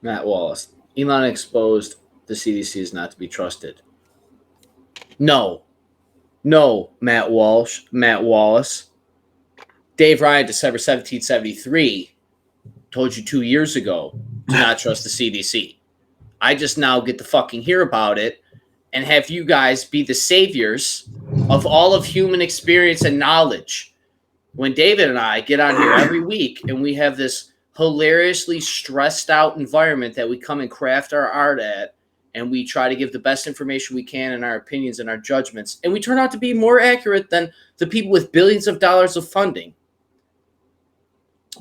Matt Wallace. Elon exposed the CDC is not to be trusted. No. No, Matt Wallace. Dave Ryan, December 1773, told you 2 years ago to not trust the CDC. I just now get to fucking hear about it and have you guys be the saviors of all of human experience and knowledge. When David and I get on here every week and we have this hilariously stressed out environment that we come and craft our art at, and we try to give the best information we can in our opinions and our judgments, and we turn out to be more accurate than the people with billions of dollars of funding.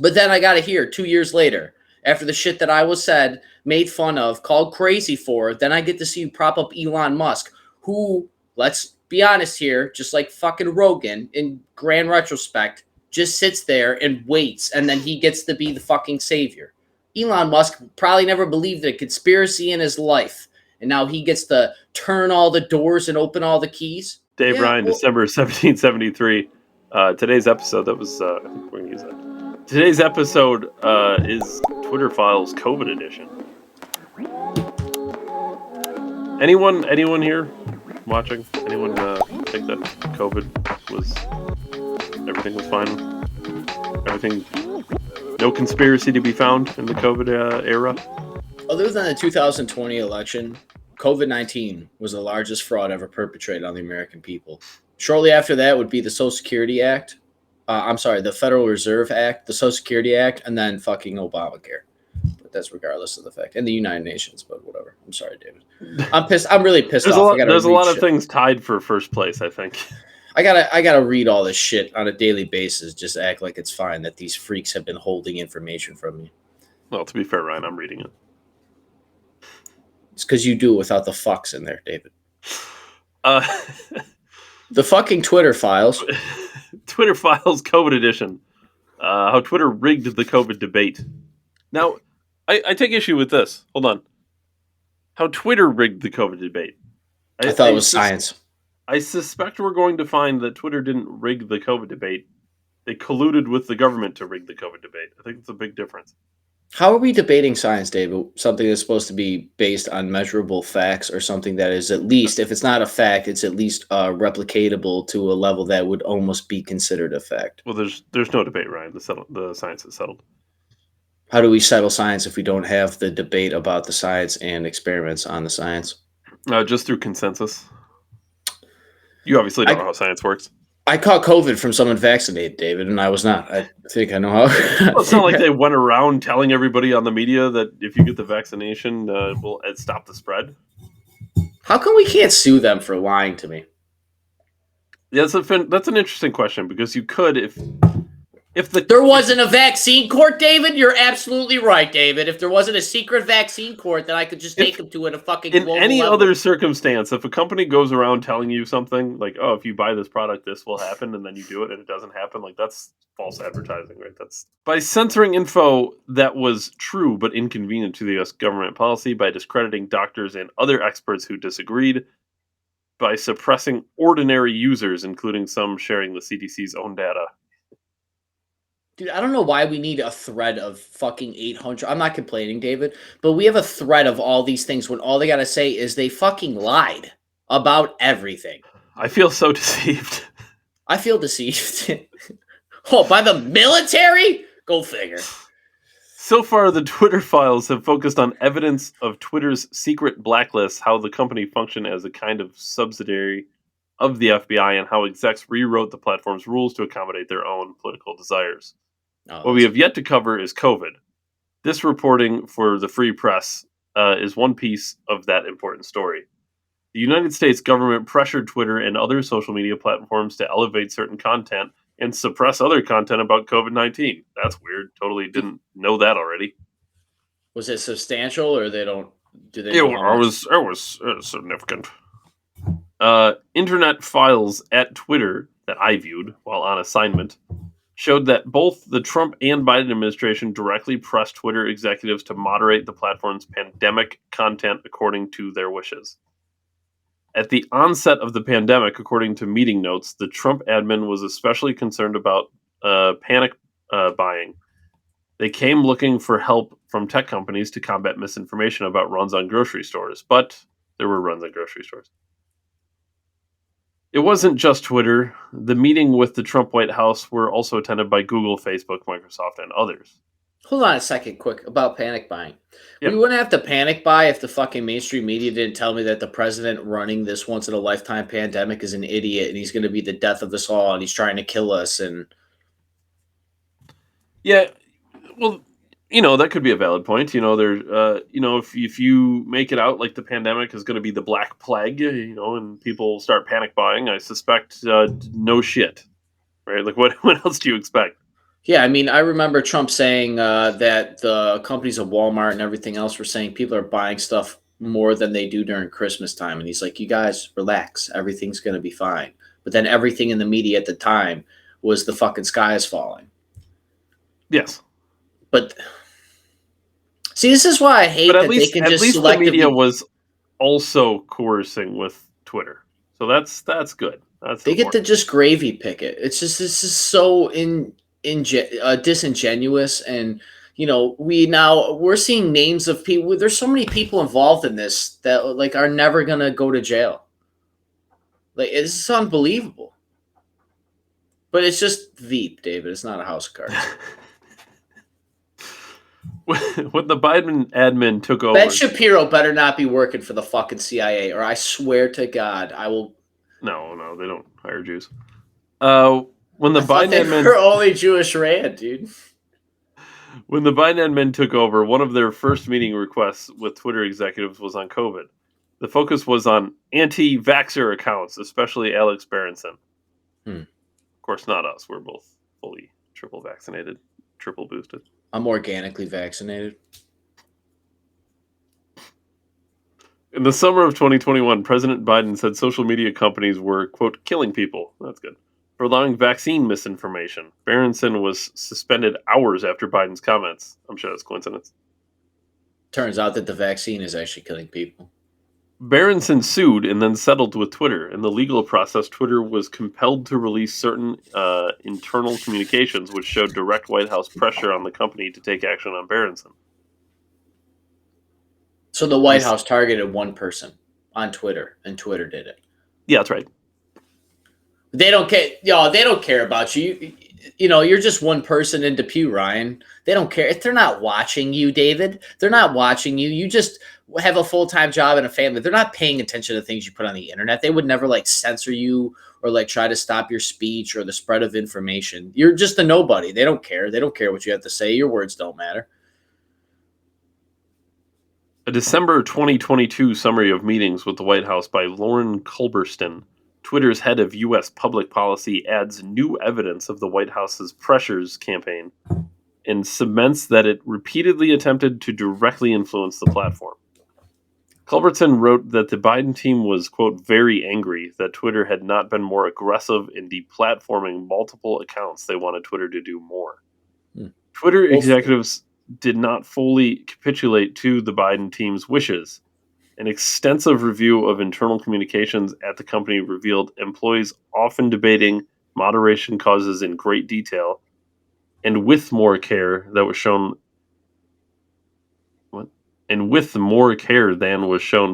But then I got to hear 2 years later, after the shit that I was said, made fun of, called crazy for, then I get to see you prop up Elon Musk, who, let's be honest here, just like fucking Rogan, in grand retrospect, just sits there and waits, and then he gets to be the fucking savior. Elon Musk probably never believed in a conspiracy in his life, and now he gets to turn all the doors and open all the keys. Dave Ryan, December 1773. Today's episode, that was, I think we're going to use that. Today's episode is Twitter Files COVID edition. Anyone here watching? Anyone think that COVID was, everything was fine? Everything, no conspiracy to be found in the COVID era? Other than the 2020 election, COVID-19 was the largest fraud ever perpetrated on the American people. Shortly after that would be the Social Security Act. The Federal Reserve Act, the Social Security Act, and then fucking Obamacare. But that's regardless of the fact. And the United Nations, but whatever. I'm sorry, David. I'm pissed. I'm really pissed off. There's a lot of things tied for first place, I think. I gotta read all this shit on a daily basis. Just act like it's fine that these freaks have been holding information from me. Well, to be fair, Ryan, I'm reading it. It's because you do it without the fucks in there, David. The fucking Twitter Files. Twitter Files COVID edition. How Twitter rigged the COVID debate. Now, I take issue with this. Hold on. How Twitter rigged the COVID debate. I thought it was science. I suspect we're going to find that Twitter didn't rig the COVID debate. They colluded with the government to rig the COVID debate. I think it's a big difference. How are we debating science, David? Something that's supposed to be based on measurable facts, or something that is at least, if it's not a fact, it's at least replicatable to a level that would almost be considered a fact. Well, there's no debate, Ryan. The science is settled. How do we settle science if we don't have the debate about the science and experiments on the science? Just through consensus. You obviously don't know how science works. I caught COVID from someone vaccinated, David, and I was not. I think I know how. Well, it's not like they went around telling everybody on the media that if you get the vaccination, will stop the spread. How come we can't sue them for lying to me? Yeah, that's an interesting question, because you could if there wasn't a vaccine court, David. You're absolutely right, David. If there wasn't a secret vaccine court that I could just take them to at a fucking global in any level. Other circumstance, if a company goes around telling you something like, "Oh, if you buy this product, this will happen," and then you do it and it doesn't happen, like that's false advertising, right? That's by censoring info that was true but inconvenient to the U.S. government policy, by discrediting doctors and other experts who disagreed, by suppressing ordinary users, including some sharing the CDC's own data. Dude, I don't know why we need a thread of fucking 800. I'm not complaining, David, but we have a thread of all these things when all they got to say is they fucking lied about everything. I feel so deceived. I feel deceived. Oh, by the military? Go figure. So far, the Twitter Files have focused on evidence of Twitter's secret blacklist, how the company functioned as a kind of subsidiary of the FBI, and how execs rewrote the platform's rules to accommodate their own political desires. What we have yet to cover is COVID. This reporting for the Free Press is one piece of that important story. The United States government pressured Twitter and other social media platforms to elevate certain content and suppress other content about COVID-19. That's weird. Totally didn't know that already. Was it substantial, or they don't? Do they? It was significant. Internet Files at Twitter that I viewed while on assignment showed that both the Trump and Biden administration directly pressed Twitter executives to moderate the platform's pandemic content according to their wishes. At the onset of the pandemic, according to meeting notes, the Trump admin was especially concerned about panic buying. They came looking for help from tech companies to combat misinformation about runs on grocery stores. But there were runs on grocery stores. It wasn't just Twitter. The meeting with the Trump White House were also attended by Google, Facebook, Microsoft, and others. Hold on a second, quick, about panic buying. Yeah. We wouldn't have to panic buy if the fucking mainstream media didn't tell me that the president running this once in a lifetime pandemic is an idiot and he's going to be the death of us all and he's trying to kill us. And Yeah, well, that could be a valid point. If you make it out like the pandemic is going to be the Black Plague, and people start panic buying, I suspect no shit, right? Like what else do you expect? yeah, I mean, I remember Trump saying that the companies of Walmart and everything else were saying people are buying stuff more than they do during Christmas time. And he's like, you guys relax. Everything's going to be fine. But then everything in the media at the time was the fucking sky is falling. Yes. But see, this is why I hate But that they can just the selectively... media was also coercing with Twitter. So that's good. They get to just gravy pick it. It's just, this is so disingenuous. And we're seeing names of people. There's so many people involved in this that like are never gonna go to jail. Like, it's unbelievable. But it's just Veep, David. It's not a house of cards. When the Biden admin took over, Ben Shapiro better not be working for the fucking CIA, or I swear to God, I will. No, they don't hire Jews. When the Biden admin were only Jewish Rand, dude. When the Biden admin took over, one of their first meeting requests with Twitter executives was on COVID. The focus was on anti-vaxxer accounts, especially Alex Berenson. Of course, not us. We're both fully triple vaccinated, triple boosted. I'm organically vaccinated. In the summer of 2021, President Biden said social media companies were, quote, killing people. That's good. For allowing vaccine misinformation. Berenson was suspended hours after Biden's comments. I'm sure that's coincidence. Turns out that the vaccine is actually killing people. Berenson sued and then settled with Twitter. In the legal process, Twitter was compelled to release certain internal communications which showed direct White House pressure on the company to take action on Berenson. So the White House targeted one person on Twitter, and Twitter did it. Yeah, that's right. They don't care. They don't care about you. You're just one person in Depew, Ryan. They don't care. If they're not watching you, David, they're not watching you. You just have a full-time job and a family. They're not paying attention to things you put on the internet. They would never censor you or try to stop your speech or the spread of information. You're just a nobody. They don't care. They don't care what you have to say. Your words don't matter. A December 2022 summary of meetings with the White House by Lauren Culberson, Twitter's head of U.S. public policy, adds new evidence of the White House's pressures campaign and cements that it repeatedly attempted to directly influence the platform. Culberson wrote that the Biden team was, quote, very angry that Twitter had not been more aggressive in deplatforming multiple accounts. They wanted Twitter to do more. Twitter executives did not fully capitulate to the Biden team's wishes. An extensive review of internal communications at the company revealed employees often debating moderation causes in great detail and with more care than was shown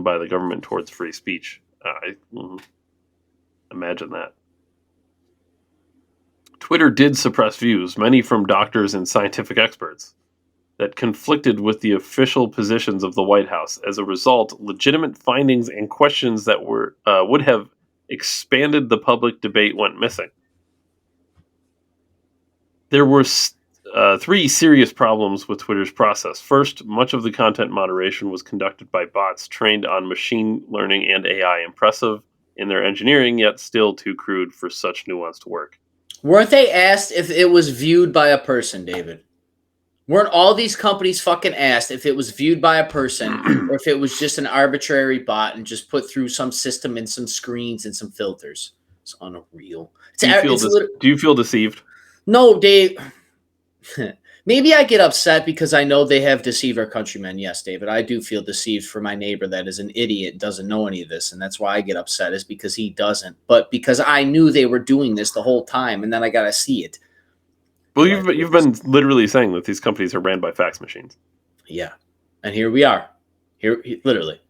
by the government towards free speech. Imagine that. Twitter did suppress views, many from doctors and scientific experts, that conflicted with the official positions of the White House. As a result, legitimate findings and questions that would have expanded the public debate went missing. There were three serious problems with Twitter's process. First, much of the content moderation was conducted by bots trained on machine learning and AI, impressive in their engineering, yet still too crude for such nuanced work. Weren't they asked if it was viewed by a person, David? Weren't all these companies fucking asked if it was viewed by a person or if it was just an arbitrary bot and just put through some system and some screens and some filters? It's unreal. Do you feel deceived? No, Dave. Maybe I get upset because I know they have deceived our countrymen. Yes, David, I do feel deceived for my neighbor that is an idiot and doesn't know any of this. And that's why I get upset, is because he doesn't. But because I knew they were doing this the whole time, and then I got to see it. Well, you've been literally saying that these companies are ran by fax machines. Yeah, and here we are. Literally,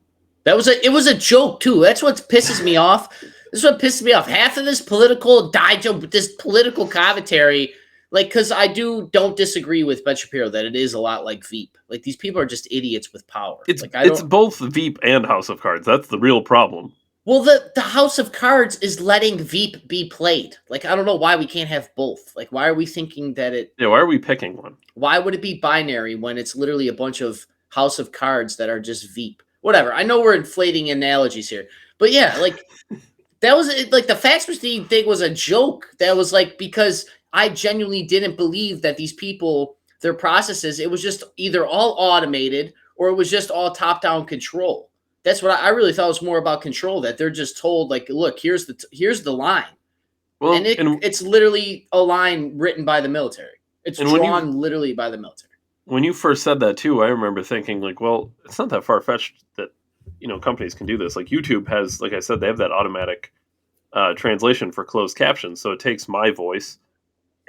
it was a joke too. That's what pisses me off. This is what pisses me off. Half of this political this political commentary, like, because I don't disagree with Ben Shapiro that it is a lot like Veep. Like, these people are just idiots with power. It's Like, I it's don't. both Veep and House of Cards. That's the real problem. Well, the House of Cards is letting Veep be played. Like, I don't know why we can't have both. Like, why are we thinking that it? Yeah, why are we picking one? Why would it be binary when it's literally a bunch of House of Cards that are just Veep? Whatever. I know we're inflating analogies here, but yeah, like that was like the fax machine thing was a joke. That was like because I genuinely didn't believe that these people, their processes, it was just either all automated or it was just all top down control. That's what I really thought was more about control. That they're just told like, look, here's the line, Well, and it's literally a line written by the military. It's drawn literally by the military. When you first said that too, I remember thinking like, well, it's not that far fetched that companies can do this. Like YouTube has, like I said, they have that automatic translation for closed captions. So it takes my voice,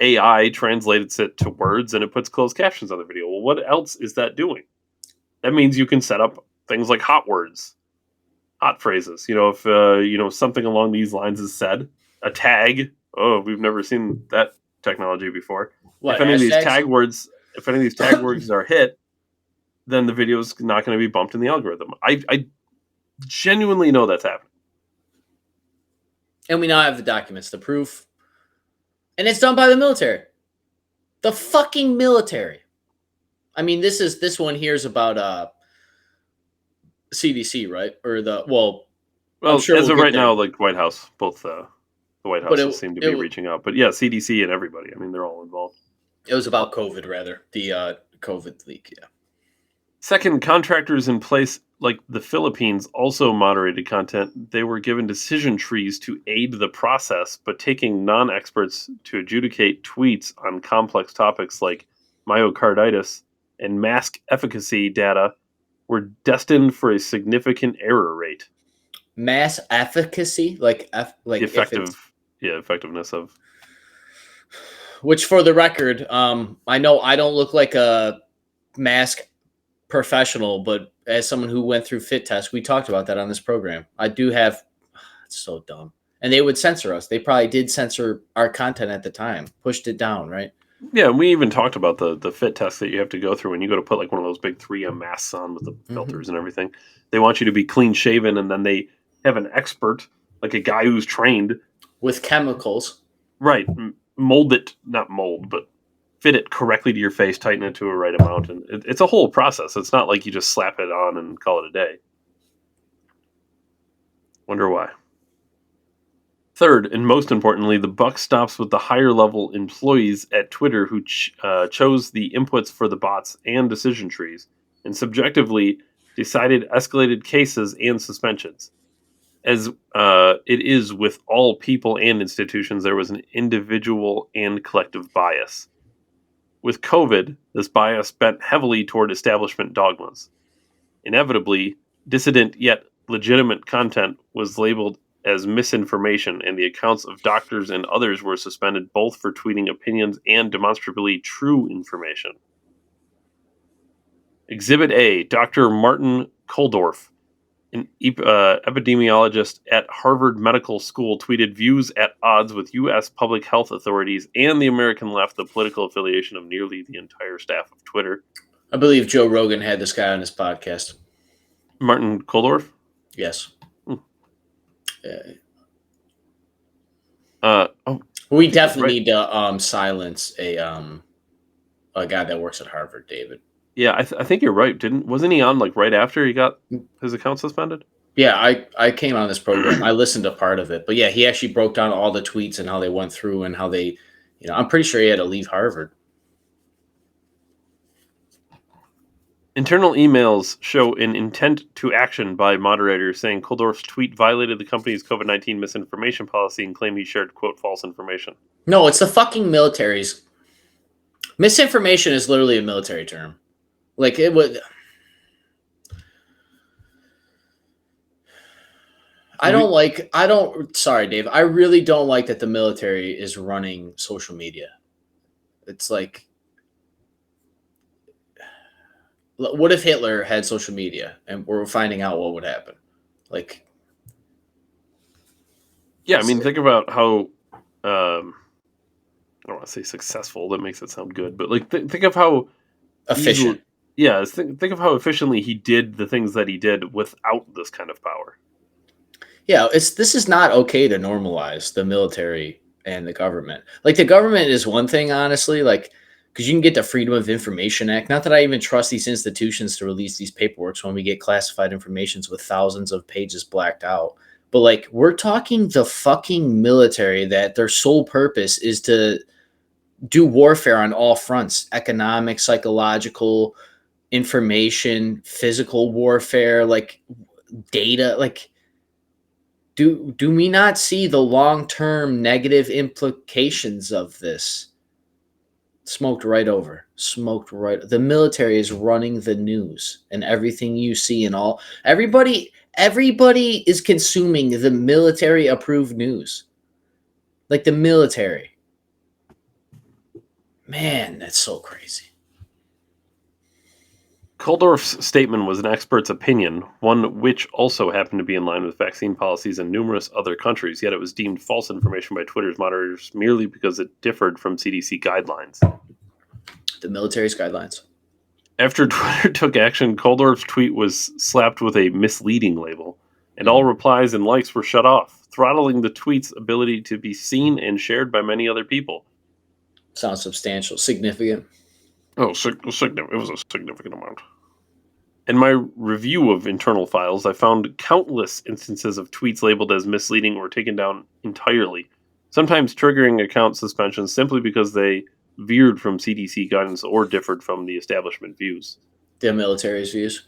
AI translates it to words, and it puts closed captions on the video. Well, what else is that doing? That means you can set up things like hot words, hot phrases. If something along these lines is said, a tag. Oh, we've never seen that technology before. What, if any of these tag words are hit, then the video is not going to be bumped in the algorithm. I genuinely know that's happening. And we now have the documents, the proof. And it's done by the military. The fucking military. I mean, this one here is about CDC, right? Or well, sure as of right now, like White House, both the White House seem to be reaching out. But yeah, CDC and everybody. I mean, they're all involved. It was about COVID, rather. The COVID leak, yeah. Second, contractors in place like the Philippines also moderated content. They were given decision trees to aid the process, but taking non-experts to adjudicate tweets on complex topics like myocarditis and mask efficacy data were destined for a significant error rate. Mass efficacy? Like effectiveness of... Which, for the record, I know I don't look like a mask professional, but as someone who went through fit test, we talked about that on this program. I do have, it's so dumb. And they would censor us. They probably did censor our content at the time, pushed it down, right? Yeah, and we even talked about the fit test that you have to go through when you go to put like one of those big 3M masks on with the filters and everything. They want you to be clean shaven, and then they have an expert, like a guy who's trained with chemicals. Right. Mold it, not mold, but fit it correctly to your face, tighten it to a right amount. And it's a whole process. It's not like you just slap it on and call it a day. Wonder why. Third, and most importantly, the buck stops with the higher level employees at Twitter who chose the inputs for the bots and decision trees and subjectively decided escalated cases and suspensions. As it is with all people and institutions, there was an individual and collective bias. With COVID, this bias bent heavily toward establishment dogmas. Inevitably, dissident yet legitimate content was labeled as misinformation, and the accounts of doctors and others were suspended both for tweeting opinions and demonstrably true information. Exhibit A, Dr. Martin Kulldorff, an epidemiologist at Harvard Medical School, tweeted views at odds with U.S. public health authorities and the American left, the political affiliation of nearly the entire staff of Twitter. I believe Joe Rogan had this guy on his podcast. Martin Kulldorff? Yes. We definitely need to silence a guy that works at Harvard, David. Yeah, I think you're right. Wasn't he on like right after he got his account suspended? Yeah, I came on this program. I listened to part of it, but yeah, he actually broke down all the tweets and how they went through and how they, I'm pretty sure he had to leave Harvard. Internal emails show an intent to action by moderators saying Kulldorff's tweet violated the company's COVID-19 misinformation policy and claimed he shared, quote, false information. No, it's the fucking military's. Misinformation is literally a military term. Like, it would... sorry, Dave. I really don't like that the military is running social media. It's like What if Hitler had social media and we're finding out what would happen? Like, Yeah, I mean, think about how I don't want to say successful. That makes it sound good, but like think of how easily. efficient. Yeah, think of how efficiently he did the things that he did without this kind of power. Yeah, this is not okay to normalize the military and the government. Like the government is one thing, honestly, like because you can get the Freedom of Information Act. Not that I even trust these institutions to release these paperworks when we get classified informations with thousands of pages blacked out. But like we're talking the fucking military that their sole purpose is to do warfare on all fronts: economic, psychological, information, physical warfare, like data, like do we not see the long-term negative implications of this? Smoked right over. Smoked right. The military is running the news, and everything you see and all everybody is consuming the military approved news. Like the military. Man, that's so crazy. Kuldorf's statement was an expert's opinion, one which also happened to be in line with vaccine policies in numerous other countries, yet it was deemed false information by Twitter's moderators merely because it differed from CDC guidelines. The military's guidelines. After Twitter took action, Kuldorf's tweet was slapped with a misleading label, and all replies and likes were shut off, throttling the tweet's ability to be seen and shared by many other people. Sounds substantial. Significant. Oh, it was a significant amount. In my review of internal files, I found countless instances of tweets labeled as misleading or taken down entirely, sometimes triggering account suspensions simply because they veered from CDC guidance or differed from the establishment views. The military's views.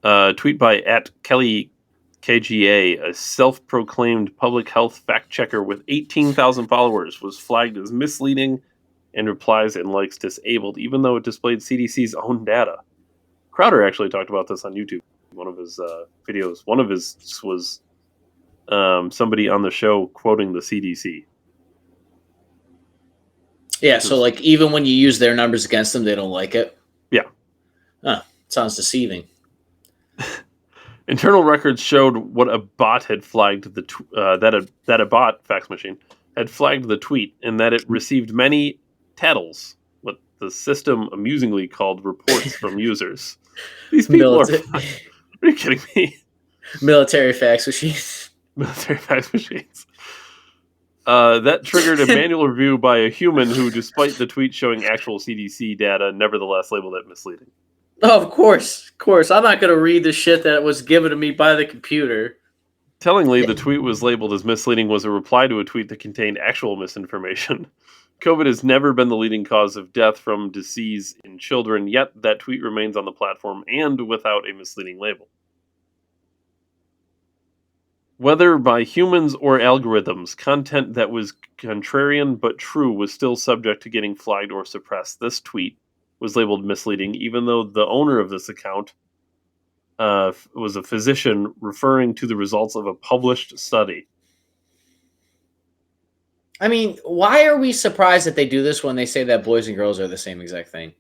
Tweet by @KellyKGA, a self-proclaimed public health fact-checker with 18,000 followers, was flagged as misleading and replies and likes disabled, even though it displayed CDC's own data. Crowder actually talked about this on YouTube. One of his videos. One of his was somebody on the show quoting the CDC. Yeah, so like even when you use their numbers against them, they don't like it. Yeah. Sounds deceiving. Internal records showed what a bot had flagged that a bot fax machine had flagged the tweet, and that it received many tattles, what the system amusingly called reports from users. These people are you kidding me? Military fax machines. Military fax machines. That triggered a manual review by a human who, despite the tweet showing actual CDC data, nevertheless labeled it misleading. Oh, of course. I'm not going to read the shit that was given to me by the computer. Tellingly, the tweet was labeled as misleading was a reply to a tweet that contained actual misinformation. COVID has never been the leading cause of death from disease in children, yet that tweet remains on the platform and without a misleading label. Whether by humans or algorithms, content that was contrarian but true was still subject to getting flagged or suppressed. This tweet was labeled misleading, even though the owner of this account was a physician referring to the results of a published study. I mean, why are we surprised that they do this when they say that boys and girls are the same exact thing?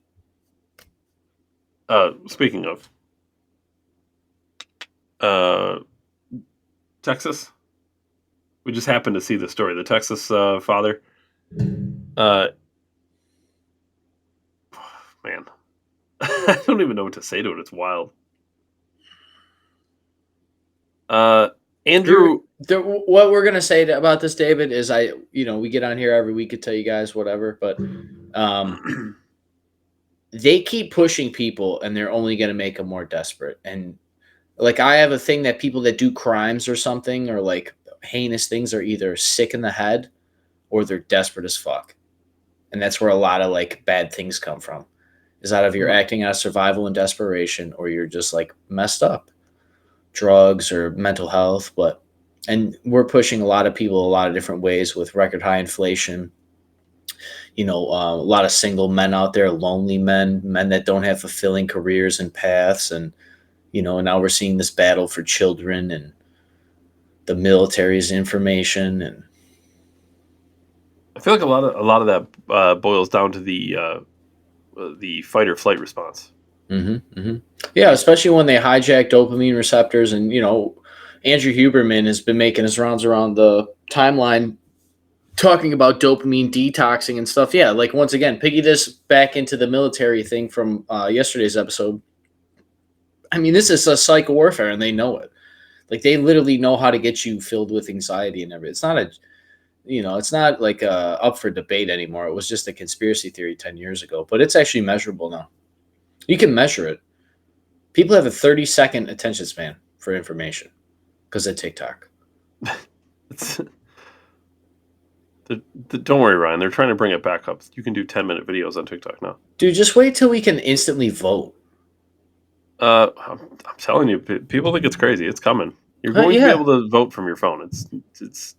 Speaking of Texas, we just happened to see the story. The Texas father, man, I don't even know what to say to it. It's wild. Andrew, what we're gonna say about this, David, is we get on here every week to tell you guys whatever, but they keep pushing people, and they're only gonna make them more desperate. And like, I have a thing that people that do crimes or something or like heinous things are either sick in the head or they're desperate as fuck, and that's where a lot of like bad things come from. Is out of you're acting out of survival and desperation, or you're just like messed up. Drugs or mental health, and we're pushing a lot of people a lot of different ways with record high inflation. A lot of single men out there, lonely men that don't have fulfilling careers and paths, and now we're seeing this battle for children and the military's information. And I feel like a lot of that boils down to the fight or flight response. Yeah, especially when they hijack dopamine receptors, and Andrew Huberman has been making his rounds around the timeline talking about dopamine detoxing and stuff. Yeah, like once again, piggy this back into the military thing from yesterday's episode. I mean, this is a psych warfare, and they know it. Like they literally know how to get you filled with anxiety and everything. It's not it's not like up for debate anymore. It was just a conspiracy theory 10 years ago, but it's actually measurable now. You can measure it. People have a 30-second attention span for information because of TikTok. Don't worry, Ryan. They're trying to bring it back up. You can do 10-minute videos on TikTok now. Dude, just wait till we can instantly vote. I'm telling you, people think it's crazy. It's coming. You're going to be able to vote from your phone. It's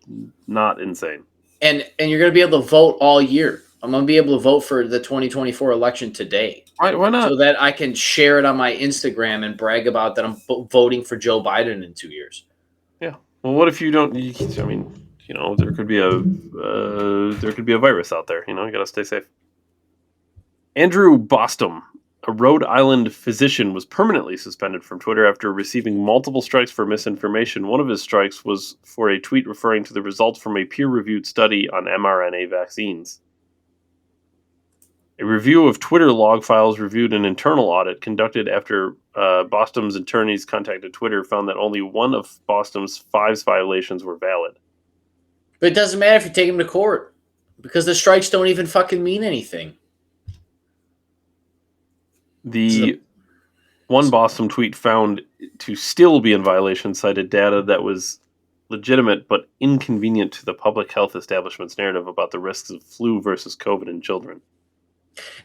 not insane. And you're going to be able to vote all year. I'm going to be able to vote for the 2024 election today. Right? Why not? So that I can share it on my Instagram and brag about that I'm voting for Joe Biden in 2 years. Yeah. Well, what if you don't? I mean, there could be a virus out there. You got to stay safe. Andrew Bostom, a Rhode Island physician, was permanently suspended from Twitter after receiving multiple strikes for misinformation. One of his strikes was for a tweet referring to the results from a peer-reviewed study on mRNA vaccines. A review of Twitter log files reviewed an internal audit conducted after Bostom's attorneys contacted Twitter found that only one of Bostom's 5 violations were valid. But it doesn't matter if you take him to court because the strikes don't even fucking mean anything. The one Boston tweet found to still be in violation cited data that was legitimate but inconvenient to the public health establishment's narrative about the risks of flu versus COVID in children.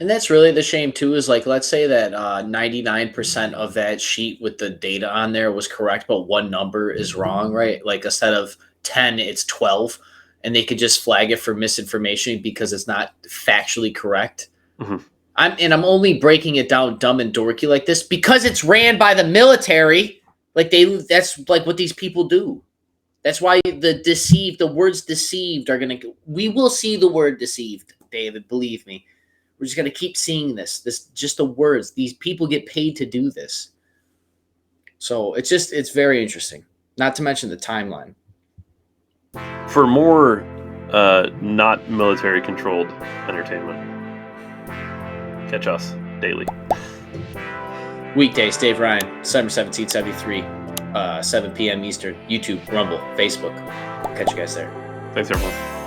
And that's really the shame too, is like, let's say that 99% of that sheet with the data on there was correct, but one number is wrong, right? Like instead of 10, it's 12, and they could just flag it for misinformation because it's not factually correct. Mm-hmm. I'm only breaking it down dumb and dorky like this because it's ran by the military. That's like what these people do. That's why the words deceived are going to, we will see the word deceived, David, believe me. We're just going to keep seeing this, just the words. These people get paid to do this. So it's very interesting, not to mention the timeline. For more not military controlled entertainment, catch us daily. Weekdays, Dave Ryan, December 17th, 73, 7 p.m. Eastern, YouTube, Rumble, Facebook. Catch you guys there. Thanks, everyone.